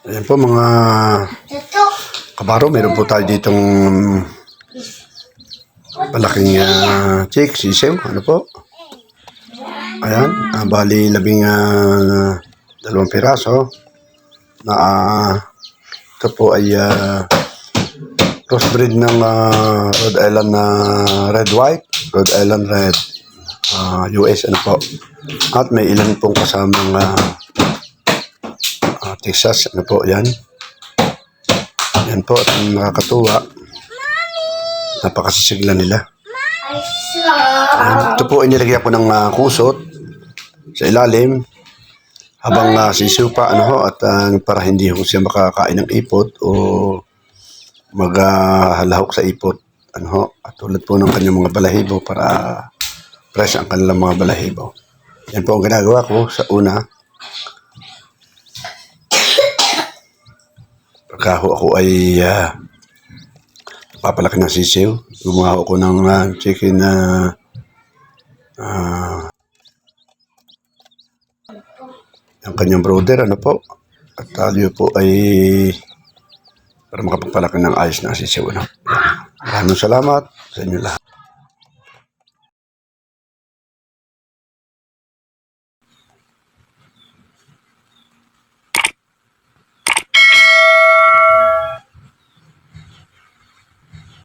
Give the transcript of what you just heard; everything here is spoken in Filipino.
Ayan po mga kabaro, meron po tayo ditong malaking chick, sisiw, ano po. Ayan, bali dalawang piraso na ito po ay crossbreed ng Rhode Island na red white, Rhode Island red US, ano po. At may ilan pong kasamang Texas, ano po, yan. Yan po, at nakakatuwa. Napakasisigla nila. Ito po, inilagyan ko ng kusot sa ilalim habang sisiw pa, ano ho, at para hindi ho siya makakain ng ipot o maghalahok sa ipot, ano ho, at tulad po ng kanyang mga balahibo para fresh ang kanilang mga balahibo. Yan po ang ginagawa ko sa una. Pagka ako ay papalaki ng sisiw, gumawa ko ng chicken na ang kanyang brother, ano po, at tayo po ay para makapagpalaki ng ayos na sisiw, ano. Maraming salamat sa inyo lahat.